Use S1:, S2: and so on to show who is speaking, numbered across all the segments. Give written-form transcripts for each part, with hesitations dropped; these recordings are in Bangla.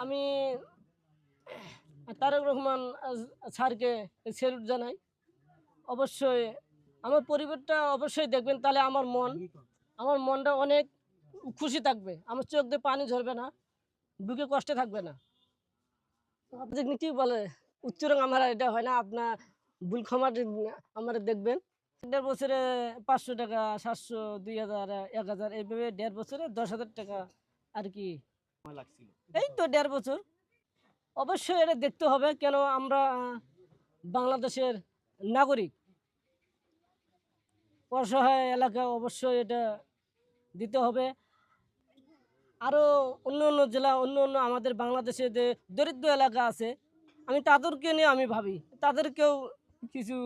S1: আমি তারেক রহমান স্যারকে স্যালুট জানাই। অবশ্যই আমার পরিবারটা অবশ্যই দেখবেন, তাহলে আমার মনটা অনেক খুশি থাকবে, আমার চোখ দিয়ে পানি ঝরবে না, বুকে কষ্টে থাকবে না। আপনি কি বলে উচ্চারণ আমার এটা হয় না, আপনার ভুল ক্ষমা আমার দেখবেন। 1.5 বছরে 500 টাকা, 700, 2000, 1000, এইভাবে 1.5 বছরে 10,000 টাকা আর কি। এই তো 1.5 বছর। অবশ্যই এটা দেখতে হবে, কেন আমরা বাংলাদেশের নাগরিক, অসহায় এলাকা, অবশ্যই এটা দিতে হবে। আরও অন্য অন্য জেলা, অন্য অন্য আমাদের বাংলাদেশে যে দরিদ্র এলাকা আছে, আমি তাদেরকে নিয়ে আমি ভাবি, তাদেরকেও কিছু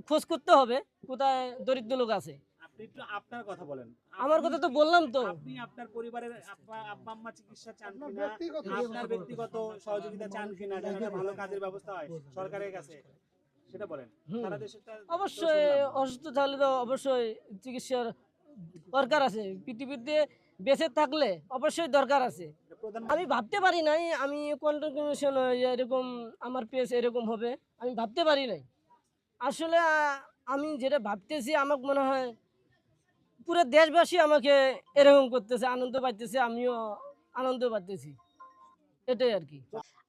S1: খোঁজ করতে হবে কোথায় দরিদ্র লোক আছে।
S2: আপনি একটু আপনার কথা বলেন।
S1: আমার কথা তো বললাম তো।
S2: আপনি আপনার পরিবারের আব্বা আম্মা চিকিৎসা চান কিনা, আপনার ব্যক্তিগত সহযোগিতা চান কিনা, যাতে ভালো কাজের ব্যবস্থা হয় সরকারের কাছে, সেটা বলেন। সারা দেশেরটা
S1: অবশ্যই অসুস্থ থাকলে তো অবশ্যই চিকিৎসার দরকার আছে, পৃথিবীতে বেঁচে থাকলে অবশ্যই দরকার আছে। আমি ভাবতে পারি নাই আমি কন্টেন্ট ক্রিয়েশন এরকম আমার পেজ এরকম হবে, আমি ভাবতে পারি নাই। আসলে আমি যেটা ভাবতেছি, আমাকে মনে হয় পুরো দেশবাসী আমাকে এরকম করতেছে, আনন্দ পাইতেছে, আমিও আনন্দ পাইতেছি, এটাই আর কি।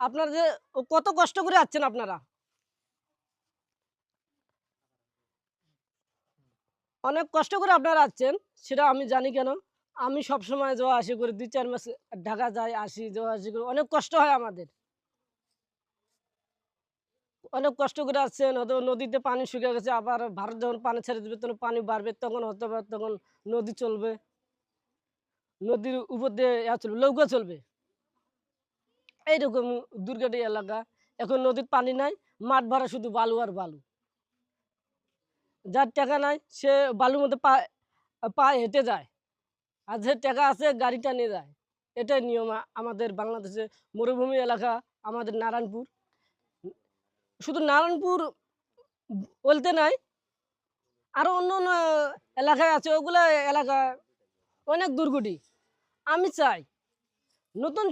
S1: আপনারা যে কত কষ্ট করে আসছেন, আপনারা অনেক কষ্ট করে আপনারা আসছেন, সেটা আমি জানি। কেন আমি সবসময় যাওয়া আসি করি, 2-4 মাস ঢাকা যাই আসি, যাওয়া আসি করি, অনেক কষ্ট হয় আমাদের। অনেক কষ্ট করে আসছেন, হয়তো নদীতে পানি শুকিয়ে গেছে, আবার ভারত যখন পানি ছেড়ে দেবে তখন পানি বাড়বে, তখন হয়তো তখন নদী চলবে, নদীর উপর দিয়ে চলবে, নৌকা চলবে। এইরকম দুর্গটি এলাকা। এখন নদীর পানি নাই, মাঠ ভরা শুধু বালু আর বালু। যার টাকা নাই সে বালুর মধ্যে পা হেঁটে যায়, আর যে টাকা আছে গাড়িটা নিয়ে যায়। এটাই নিয়ম আমাদের বাংলাদেশে। মরুভূমি এলাকা আমাদের নারায়ণপুর। শুধু নারায়ণপুর বলতে নাই, আরও অন্য অন্য এলাকায় আছে, ওগুলো এলাকা অনেক দুর্গটি। আমি চাই নতুন